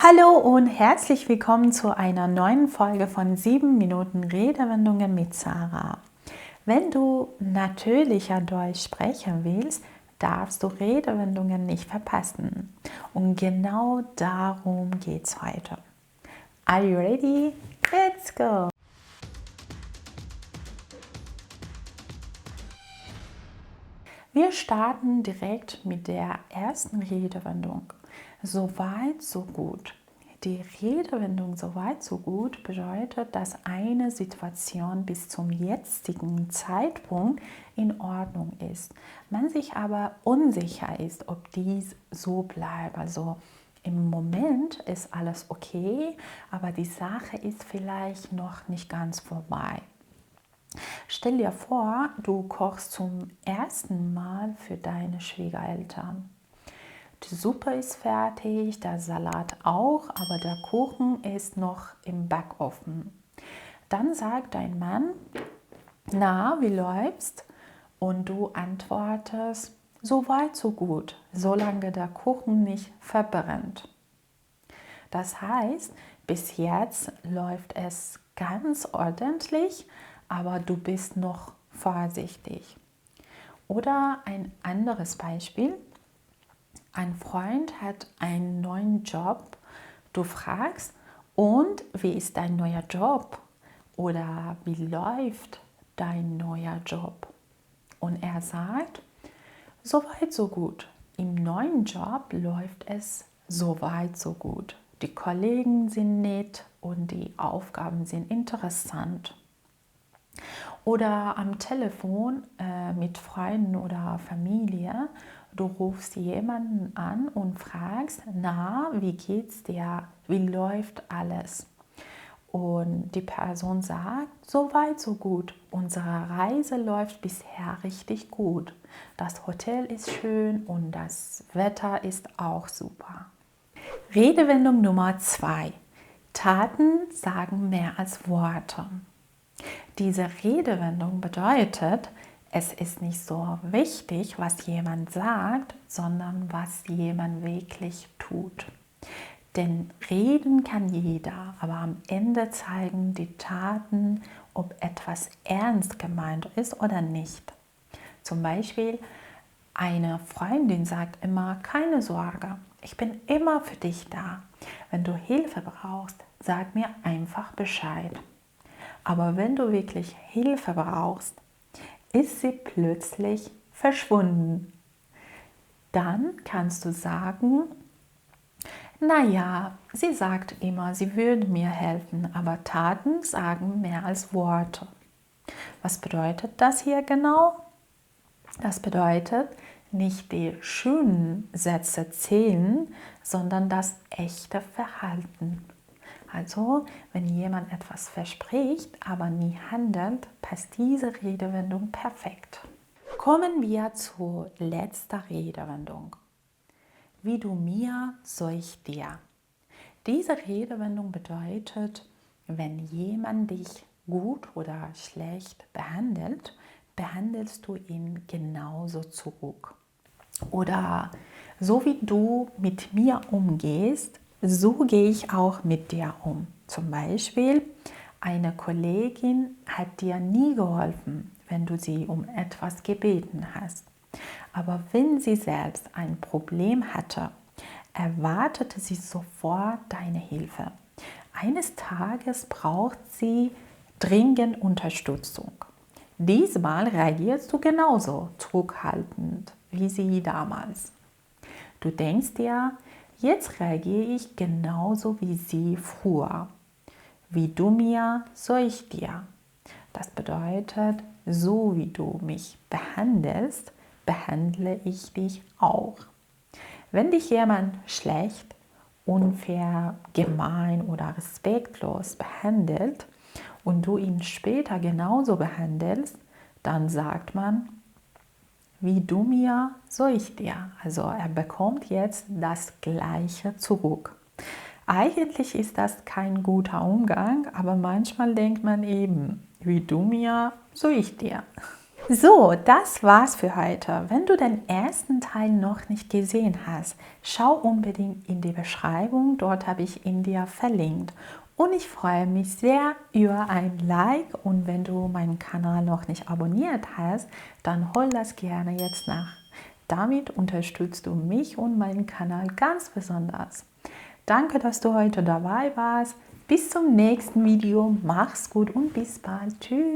Hallo und herzlich willkommen zu einer neuen Folge von 7 Minuten Redewendungen mit Sarah. Wenn du natürlicher Deutsch sprechen willst, darfst du Redewendungen nicht verpassen. Und genau darum geht es heute. Are you ready? Let's go! Wir starten direkt mit der ersten Redewendung. So weit, so gut. Die Redewendung so weit, so gut bedeutet, dass eine Situation bis zum jetzigen Zeitpunkt in Ordnung ist. Man sich aber unsicher ist, ob dies so bleibt. Also im Moment ist alles okay, aber die Sache ist vielleicht noch nicht ganz vorbei. Stell dir vor, du kochst zum ersten Mal für deine Schwiegereltern. Die Suppe ist fertig, der Salat auch, aber der Kuchen ist noch im Backofen. Dann sagt dein Mann, na, wie läuft's? Und du antwortest, so weit, so gut, solange der Kuchen nicht verbrennt. Das heißt, bis jetzt läuft es ganz ordentlich, aber du bist noch vorsichtig. Oder ein anderes Beispiel. Ein Freund hat einen neuen Job. Du fragst, und wie ist dein neuer Job? Oder wie läuft dein neuer Job? Und er sagt, so weit, so gut. Im neuen Job läuft es so weit, so gut. Die Kollegen sind nett und die Aufgaben sind interessant. Oder am Telefon mit Freunden oder Familie. Du rufst jemanden an und fragst, na, wie geht's dir? Wie läuft alles? Und die Person sagt, so weit, so gut. Unsere Reise läuft bisher richtig gut. Das Hotel ist schön und das Wetter ist auch super. Redewendung Nummer 2. Taten sagen mehr als Worte. Diese Redewendung bedeutet, es ist nicht so wichtig, was jemand sagt, sondern was jemand wirklich tut. Denn reden kann jeder, aber am Ende zeigen die Taten, ob etwas ernst gemeint ist oder nicht. Zum Beispiel, eine Freundin sagt immer, keine Sorge, ich bin immer für dich da. Wenn du Hilfe brauchst, sag mir einfach Bescheid. Aber wenn du wirklich Hilfe brauchst, ist sie plötzlich verschwunden. Dann kannst du sagen, naja, sie sagt immer, sie würde mir helfen, aber Taten sagen mehr als Worte. Was bedeutet das hier genau? Das bedeutet, nicht die schönen Sätze zählen, sondern das echte Verhalten. Also, wenn jemand etwas verspricht, aber nie handelt, passt diese Redewendung perfekt. Kommen wir zur letzten Redewendung. Wie du mir, so ich dir. Diese Redewendung bedeutet, wenn jemand dich gut oder schlecht behandelt, behandelst du ihn genauso zurück. Oder so wie du mit mir umgehst, so gehe ich auch mit dir um. Zum Beispiel, eine Kollegin hat dir nie geholfen, wenn du sie um etwas gebeten hast. Aber wenn sie selbst ein Problem hatte, erwartete sie sofort deine Hilfe. Eines Tages braucht sie dringend Unterstützung. Diesmal reagierst du genauso zurückhaltend wie sie damals. Du denkst dir, jetzt reagiere ich genauso wie sie früher. Wie du mir, so ich dir. Das bedeutet, so wie du mich behandelst, behandle ich dich auch. Wenn dich jemand schlecht, unfair, gemein oder respektlos behandelt und du ihn später genauso behandelst, dann sagt man, wie du mir, so ich dir. Also er bekommt jetzt das Gleiche zurück. Eigentlich ist das kein guter Umgang, aber manchmal denkt man eben, wie du mir, so ich dir. So, das war's für heute. Wenn du den ersten Teil noch nicht gesehen hast, schau unbedingt in die Beschreibung, dort habe ich ihn dir verlinkt. Und ich freue mich sehr über ein Like und wenn du meinen Kanal noch nicht abonniert hast, dann hol das gerne jetzt nach. Damit unterstützt du mich und meinen Kanal ganz besonders. Danke, dass du heute dabei warst. Bis zum nächsten Video. Mach's gut und bis bald. Tschüss.